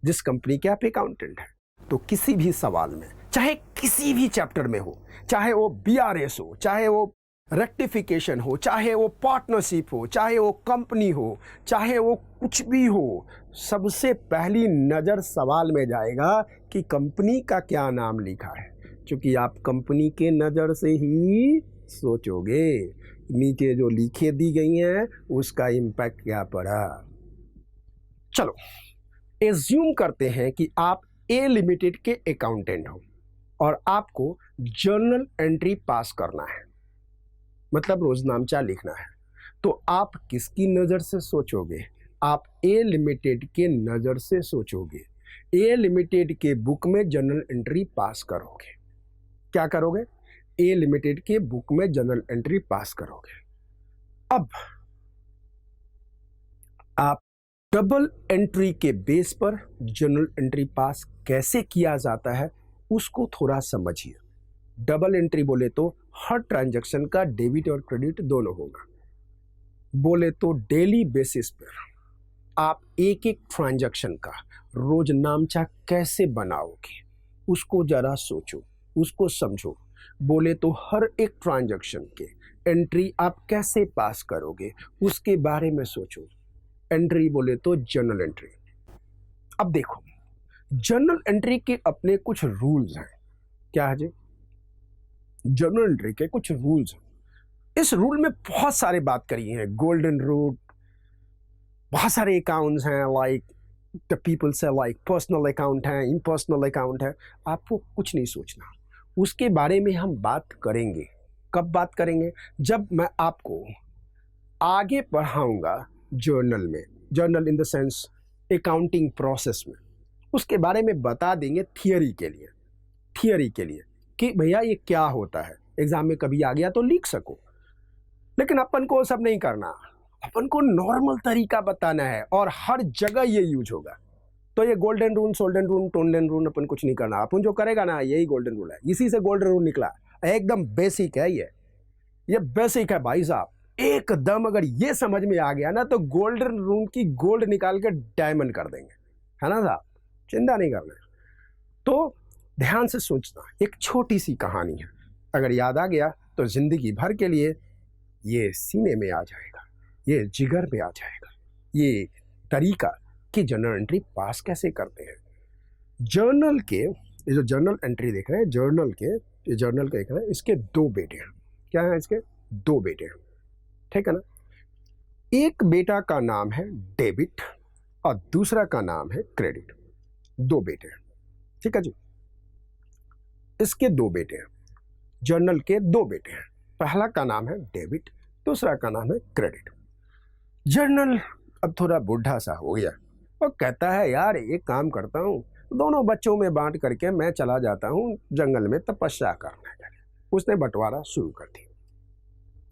जिस कंपनी के आप अकाउंटेंट हैं, तो किसी भी सवाल में, चाहे किसी भी चैप्टर में हो, चाहे वो BRS हो, चाहे वो रेक्टिफिकेशन हो, चाहे वो पार्टनरशिप हो, चाहे वो कंपनी हो, चाहे वो कुछ भी हो, सबसे पहली नज़र सवाल में जाएगा कि कंपनी का क्या नाम लिखा है, क्योंकि आप कंपनी के नज़र से ही सोचोगे नीचे जो लिखे दी गई हैं उसका इम्पैक्ट क्या पड़ा। चलो, एज्यूम करते हैं कि आप ए लिमिटेड के अकाउंटेंट हो और आपको जर्नल एंट्री पास करना है, मतलब रोजनामचा लिखना है, तो आप किसकी नज़र से सोचोगे? आप ए लिमिटेड के नज़र से सोचोगे। ए लिमिटेड के बुक में जर्नल एंट्री पास करोगे। क्या करोगे? ए लिमिटेड के बुक में जर्नल एंट्री पास करोगे। अब आप डबल एंट्री के बेस पर जर्नल एंट्री पास कैसे किया जाता है उसको थोड़ा समझिए। डबल एंट्री बोले तो हर ट्रांजैक्शन का डेबिट और क्रेडिट दोनों होगा। बोले तो डेली बेसिस पर आप एक एक ट्रांजैक्शन का रोजनामचा कैसे बनाओगे उसको जरा सोचो, उसको समझो। बोले तो हर एक ट्रांजैक्शन के एंट्री आप कैसे पास करोगे उसके बारे में सोचो। एंट्री बोले तो जर्नल एंट्री। अब देखो, जर्नल एंट्री के अपने कुछ रूल्स हैं। क्या है जी? जर्नल एंट्री के कुछ रूल्स हैं। इस रूल में बहुत सारे बात करी है, गोल्डन रूल, बहुत सारे अकाउंट्स हैं, लाइक द पीपल से लाइक पर्सनल अकाउंट है, इम्पर्सनल अकाउंट है। आपको कुछ नहीं सोचना, उसके बारे में हम बात करेंगे। कब बात करेंगे? जब मैं आपको आगे पढ़ाऊंगा जर्नल में, journal in the sense accounting process में, उसके बारे में बता देंगे थियरी के लिए कि भैया ये क्या होता है, एग्जाम में कभी आ गया तो लिख सको। लेकिन अपन को सब नहीं करना, अपन को नॉर्मल तरीका बताना है और हर जगह ये यूज होगा। तो ये गोल्डन रूल, सोल्डन रूल, टोंडन रूल अपन कुछ नहीं करना। अपन जो करेगा ना यही गोल्डन रूल है, इसी से गोल्डन रूल निकला, एकदम बेसिक है ये बेसिक है भाई साहब। एकदम अगर ये समझ में आ गया ना तो गोल्डन रूल की गोल्ड निकाल के डायमंड कर देंगे, है ना साहब? चिंता नहीं करना। तो ध्यान से सोचना, एक छोटी सी कहानी है, अगर याद आ गया तो जिंदगी भर के लिए ये सीने में आ जाएगा, ये जिगर में आ जाएगा, ये तरीका कि जर्नल एंट्री पास कैसे करते हैं। जर्नल के ये जो जर्नल एंट्री देख रहे हैं, जर्नल के देख रहे हैं, इसके दो बेटे हैं। क्या है? इसके दो बेटे हैं, ठीक है ना? एक बेटा का नाम है डेबिट और दूसरा का नाम है क्रेडिट। दो बेटे हैं, ठीक है जी? इसके दो बेटे हैं, जर्नल के दो बेटे हैं। पहला का नाम है डेबिट, दूसरा का नाम है क्रेडिट। जर्नल अब थोड़ा बूढ़ा सा हो गया और कहता है यार एक काम करता हूँ, दोनों बच्चों में बांट करके मैं चला जाता हूँ जंगल में तपस्या करने के लिए। उसने बंटवारा शुरू कर दिया।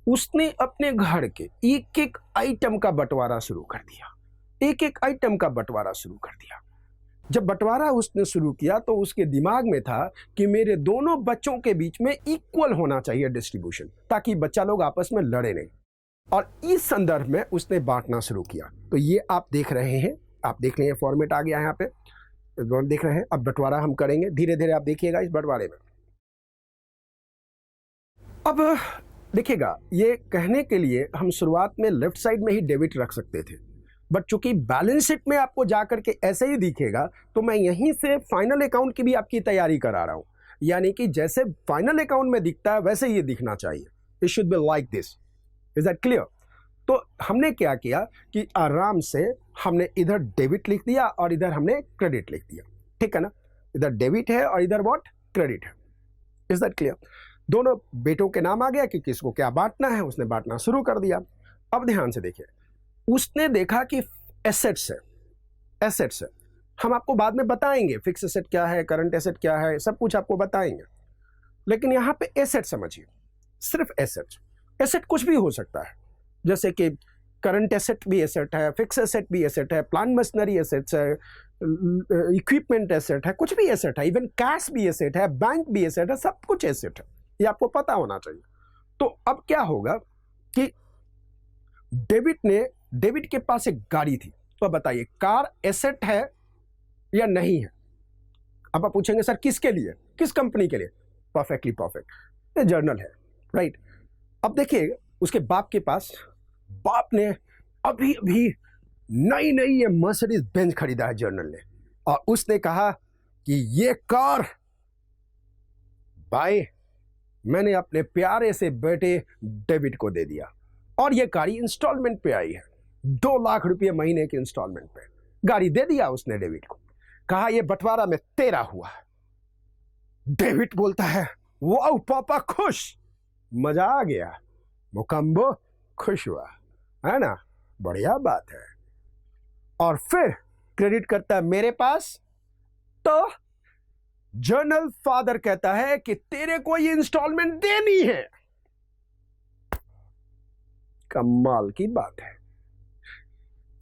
उसने अपने घर के एक एक आइटम का बंटवारा शुरू कर दिया, एक एक आइटम का बंटवारा शुरू कर दिया। जब बंटवारा उसने शुरू किया तो उसके दिमाग में था कि मेरे दोनों बच्चों के बीच में इक्वल होना चाहिए डिस्ट्रीब्यूशन, ताकि बच्चा लोग आपस में लड़े नहीं। और इस संदर्भ में उसने बांटना शुरू किया। तो ये आप देख रहे हैं, आप देख लें फॉर्मेट आ गया है यहाँ पे, देख रहे हैं। अब बंटवारा हम करेंगे धीरे धीरे, आप देखिएगा इस बंटवारे में। अब देखिएगा, ये कहने के लिए हम शुरुआत में लेफ्ट साइड में ही डेबिट रख सकते थे, बट चूंकि बैलेंस शीट में आपको जाकर के ऐसे ही दिखेगा तो मैं यहीं से फाइनल अकाउंट की भी आपकी तैयारी करा रहा हूं। यानी कि जैसे फाइनल अकाउंट में दिखता है वैसे ये दिखना चाहिए। It should be like this. Is that clear? तो हमने क्या किया कि आराम से हमने इधर डेबिट लिख दिया और इधर हमने क्रेडिट लिख दिया, ठीक है ना? इधर डेबिट है और इधर व्हाट? क्रेडिट है। Is that clear? दोनों बेटों के नाम आ गया कि किसको क्या बांटना है, उसने बांटना शुरू कर दिया। अब ध्यान से देखिए, उसने देखा कि एसेट्स है, हम आपको बाद में बताएंगे फिक्स एसेट क्या है, करंट एसेट क्या है, सब कुछ आपको बताएंगे। लेकिन यहाँ पे एसेट समझिए, सिर्फ एसेट कुछ भी हो सकता है, जैसे कि करंट एसेट भी एसेट है, फिक्स एसेट भी एसेट है, प्लांट मशीनरी एसेट्स है, इक्विपमेंट एसेट है, कुछ भी एसेट है, इवन कैश भी एसेट है, बैंक भी एसेट है, सब कुछ एसेट है। ये आपको पता होना चाहिए। तो अब क्या होगा कि डेबिट के पास एक गाड़ी थी, तो बताइए कार एसेट है या नहीं है? अब आप पूछेंगे सर किसके लिए, किस कंपनी के लिए? परफेक्टली परफेक्ट, ये जर्नल है, राइट? अब देखिए उसके बाप के पास, बाप ने अभी अभी नई ये मर्सिडीज बेंज खरीदा है जर्नल ने, और उसने कहा कि ये कार भाई मैंने अपने प्यारे से बेटे डेबिट को दे दिया, और ये गाड़ी इंस्टॉलमेंट पे आई है, 2 लाख रुपये महीने के इंस्टॉलमेंट पे। गाड़ी दे दिया उसने डेविड को, कहा ये बंटवारा में तेरा हुआ। डेविड बोलता है वाओ पापा खुश, मजा आ गया, मुकम्बो खुश हुआ, है ना, बढ़िया बात है। और फिर क्रेडिट करता है मेरे पास। तो जर्नल फादर कहता है कि तेरे को ये इंस्टॉलमेंट देनी है। कमाल की बात है।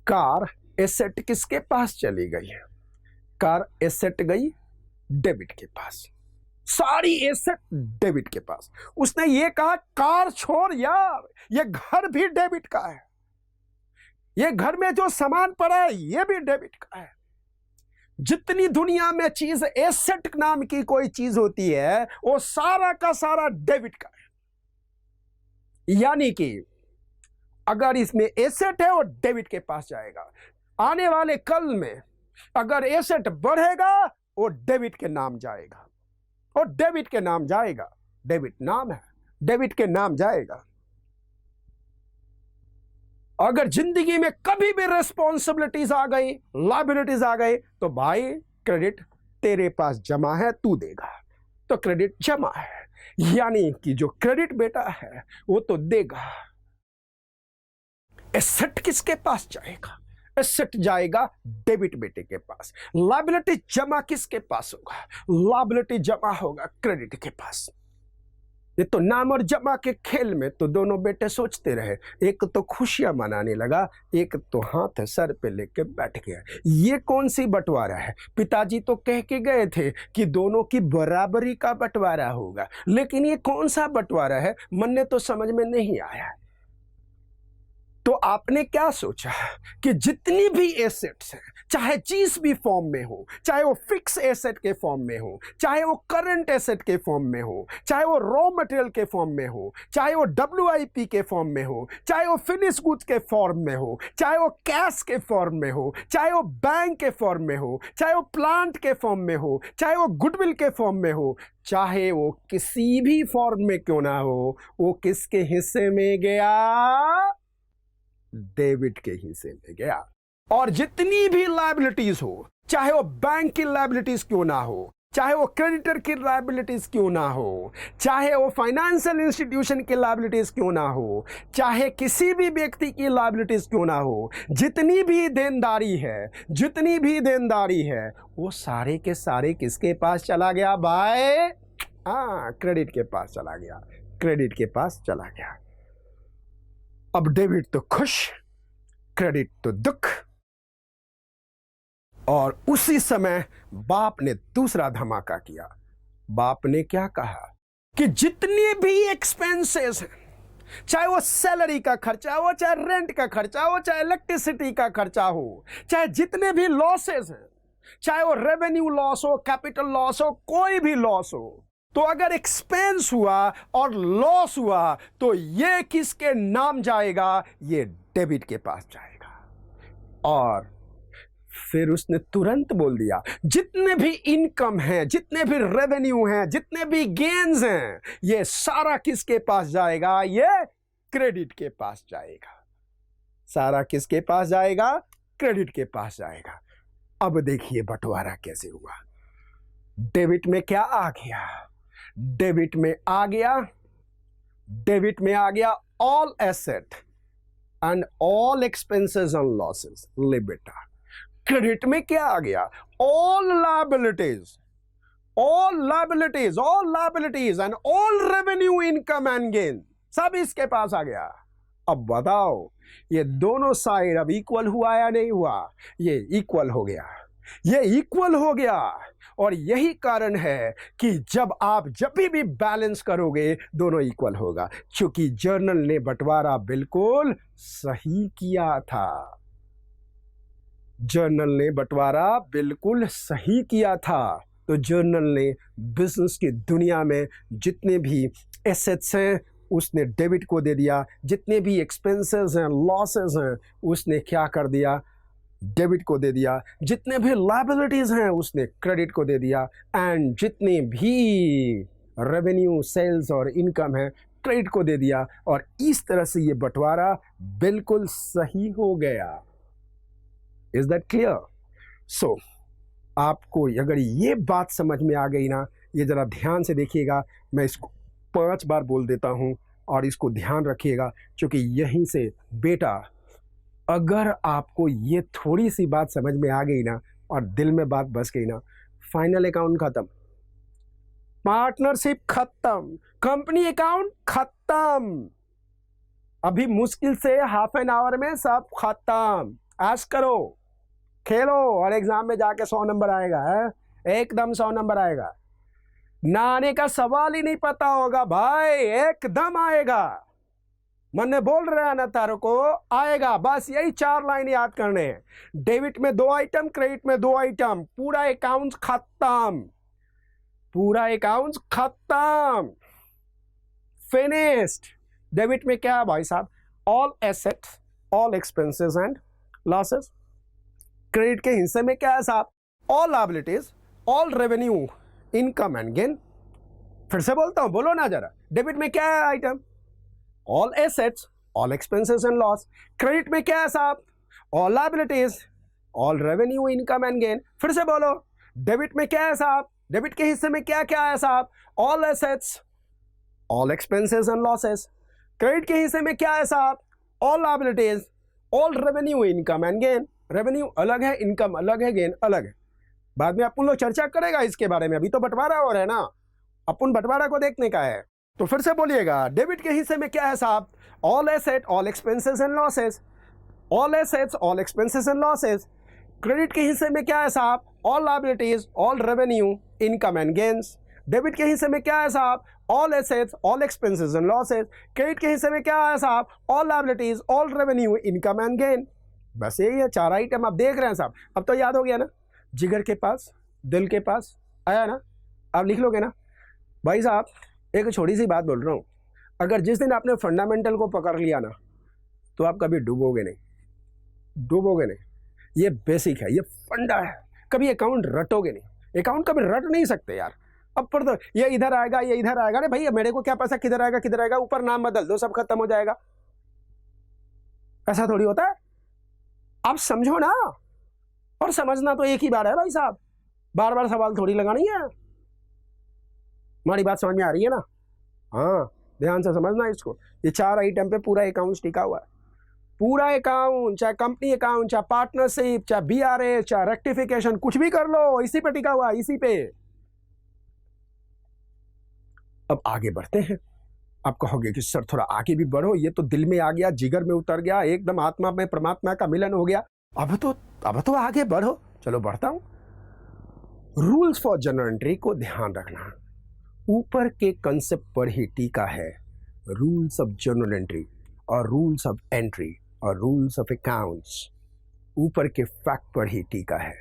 कार एसेट किसके पास चली गई है? कार एसेट गई डेविड के पास, सारी एसेट डेविड के पास। उसने ये कहा कार छोड़ यार, ये घर भी डेविड का है, ये घर में जो सामान पड़ा है ये भी डेविड का है। जितनी दुनिया में चीज एसेट नाम की कोई चीज होती है वो सारा का सारा डेविड का है। यानी कि अगर इसमें एसेट है वो डेविड के पास जाएगा। आने वाले कल में अगर एसेट बढ़ेगा वो डेविड के नाम जाएगा, और डेविड के नाम जाएगा, डेविड नाम है, डेविड के नाम जाएगा। अगर जिंदगी में कभी भी रिस्पॉन्सिबिलिटीज आ गई, लायबिलिटीज आ गई, तो भाई क्रेडिट तेरे पास जमा है, तू देगा, तो क्रेडिट जमा है। यानी कि जो क्रेडिट बेटा है वो तो देगा। एसेट किसके पास जाएगा? एसेट जाएगा डेबिट बेटे के पास। लायबिलिटी जमा किसके पास होगा? लायबिलिटी जमा होगा क्रेडिट के पास। ये तो नाम और जमा के खेल में तो दोनों बेटे सोचते रहे, एक तो खुशियां मनाने लगा, एक तो हाथ सर पे लेके बैठ गया। ये कौन सी बंटवारा है? पिताजी तो कह के गए थे कि दोनों की बराबरी का बंटवारा होगा, लेकिन ये कौन सा बंटवारा है? मन ने तो समझ में नहीं आया। तो आपने क्या सोचा कि जितनी भी एसेट्स हैं, चाहे जिस भी फॉर्म में हो, चाहे वो फिक्स एसेट के फॉर्म में हो, चाहे वो करंट एसेट के फॉर्म में हो, चाहे वो रॉ मटेरियल के फॉर्म में हो, चाहे वो WIP के फॉर्म में हो, चाहे वो फिनिश गुड्स के फॉर्म में हो, चाहे वो कैश के फॉर्म में हो, चाहे वो बैंक के फॉर्म में हो, चाहे वो प्लांट के फॉर्म में हो, चाहे वो गुडविल के फॉर्म में हो, चाहे वो किसी भी फॉर्म में क्यों ना हो, वो किसके हिस्से में गया? डेविड के हिस्से में गया। और जितनी भी लायबिलिटीज हो, चाहे वो बैंक की लायबिलिटीज क्यों ना हो, चाहे वो क्रेडिटर की लायबिलिटीज क्यों ना हो, चाहे वो फाइनेंशियल इंस्टीट्यूशन की लायबिलिटीज क्यों ना हो, चाहे किसी भी व्यक्ति की लायबिलिटीज क्यों ना हो, जितनी भी देनदारी है, जितनी भी देनदारी है, वो सारे के सारे किसके पास चला गया भाई? क्रेडिट के पास चला गया, क्रेडिट के पास चला गया। अब डेविड तो खुश, क्रेडिट तो दुख। और उसी समय बाप ने दूसरा धमाका किया। बाप ने क्या कहा कि जितने भी एक्सपेंसेस हैं, चाहे वो सैलरी का खर्चा हो, चाहे रेंट का खर्चा हो, चाहे इलेक्ट्रिसिटी का खर्चा हो, चाहे जितने भी लॉसेस हैं, चाहे वो रेवेन्यू लॉस हो, कैपिटल लॉस हो, कोई भी लॉस हो, तो अगर एक्सपेंस हुआ और लॉस हुआ तो ये किसके नाम जाएगा? ये डेबिट के पास जाएगा। और फिर उसने तुरंत बोल दिया जितने भी इनकम है, जितने भी रेवेन्यू हैं, जितने भी गेन्स हैं, ये सारा किसके पास जाएगा? ये क्रेडिट के पास जाएगा। सारा किसके पास जाएगा? क्रेडिट के पास जाएगा। अब देखिए बंटवारा कैसे हुआ। डेबिट में क्या आ गया? डेबिट में आ गया, डेबिट में आ गया all asset and all expenses and losses. ले बेटा, क्रेडिट में क्या आ गया? All liabilities, all liabilities, all liabilities and all revenue, income and gain, सब इसके पास आ गया। अब बताओ ये दोनों साइड अब इक्वल हुआ या नहीं हुआ? ये इक्वल हो गया, ये इक्वल हो गया। और यही कारण है कि जब भी बैलेंस करोगे दोनों इक्वल होगा, क्योंकि जर्नल ने बंटवारा बिल्कुल सही किया था। जर्नल ने बंटवारा बिल्कुल सही किया था। तो जर्नल ने बिजनेस की दुनिया में जितने भी एसेट्स हैं उसने डेबिट को दे दिया, जितने भी एक्सपेंसेस हैं, लॉसेस हैं, उसने क्या कर दिया? डेबिट को दे दिया। जितने भी लायबिलिटीज हैं उसने क्रेडिट को दे दिया, एंड जितने भी रेवेन्यू, सेल्स और इनकम है क्रेडिट को दे दिया। और इस तरह से ये बंटवारा बिल्कुल सही हो गया। Is that clear? सो आपको अगर ये बात समझ में आ गई ना, ये ज़रा ध्यान से देखिएगा, मैं इसको 5 बार बोल देता हूँ और इसको ध्यान रखिएगा, क्योंकि यहीं से बेटा अगर आपको ये थोड़ी सी बात समझ में आ गई ना और दिल में बात बस गई ना, फाइनल अकाउंट खत्म, पार्टनरशिप खत्म, कंपनी अकाउंट खत्म। अभी मुश्किल से हाफ एन आवर में सब खत्म। ऐश करो, खेलो और एग्जाम में जाके 100 नंबर आएगा है? एकदम 100 नंबर आएगा, ना आने का सवाल ही नहीं पता होगा भाई, एकदम आएगा। मन ने बोल रहा है ना तारो को, आएगा। बस यही 4 लाइन याद करने हैं। डेबिट में 2 आइटम, क्रेडिट में 2 आइटम, पूरा अकाउंट खत्म, पूरा अकाउंट खत्म, फिनिश्ड। डेबिट में क्या है भाई साहब? All assets, all expenses and losses. Credit के हिस्से में क्या है साहब? All liabilities, all revenue, income and gain. फिर से बोलता हूं, बोलो ना जरा। डेबिट में क्या है item? All assets, all expenses and loss. Credit में क्या है साहब? All liabilities, all revenue, income and gain. फिर से बोलो, डेबिट में क्या है साहब? डेबिट के हिस्से में क्या क्या है साहब? All assets, all expenses and losses. Credit के हिस्से में क्या है साहब? All liabilities, all revenue, income and gain. Revenue अलग है, इनकम अलग है, गेन अलग है। बाद में अपन लोग चर्चा करेगा इसके बारे में, अभी तो बंटवारा हो रहा है ना, अपन बंटवारा को देखने का है। तो फिर से बोलिएगा, डेबिट के हिस्से में क्या है साहब? All asset, all expenses and losses, all assets, all expenses and losses. Credit के हिस्से में क्या है साहब? All liabilities, all revenue, income and gains. Debit के हिस्से में क्या है साहब? All assets, all expenses and losses. Credit के हिस्से में क्या है साहब? All liabilities, all revenue, income and gain. बस यही है 4 आइटम आप देख रहे हैं साहब। अब तो याद हो गया ना? जिगर के पास, दिल के पास आया ना? आप लिख लोगे ना? भाई साहब एक छोटी सी बात बोल रहा हूँ, अगर जिस दिन आपने फंडामेंटल को पकड़ लिया ना, तो आप कभी डूबोगे नहीं, डूबोगे नहीं। ये बेसिक है, ये फंडा है। कभी अकाउंट रटोगे नहीं, अकाउंट कभी रट नहीं सकते यार। अब पर तो ये इधर आएगा, ये इधर आएगा, अरे भाई मेरे को क्या पैसा किधर आएगा किधर आएगा, ऊपर नाम बदल दो सब खत्म हो जाएगा। ऐसा थोड़ी होता है, आप समझो ना। और समझना तो एक ही बार है भाई साहब, बार बार सवाल थोड़ी लगानी है। हमारी बात समझ में आ रही है ना? हाँ, ध्यान से समझना इसको। ये 4 आइटम पे पूरा अकाउंट टिका हुआ है, पूरा अकाउंट, चाहे कंपनी अकाउंट, चाहे पार्टनरशिप, चाहे बीआरए, चाहे रेक्टिफिकेशन, कुछ भी कर लो, इसी पे टिका हुआ है, इसी पे। अब आगे बढ़ते हैं। आप कहोगे कि सर थोड़ा आगे भी बढ़ो, ये तो दिल में आ गया, जिगर में उतर गया, एकदम आत्मा में परमात्मा का मिलन हो गया, अब तो आगे बढ़ो। चलो बढ़ता हूं। रूल्स फॉर जर्नल एंट्री को ध्यान रखना, ऊपर के कंसेप्ट पर ही टीका है। रूल्स ऑफ जर्नल एंट्री और रूल्स ऑफ एंट्री और रूल्स ऑफ अकाउंट्स ऊपर के फैक्ट पर ही टीका है।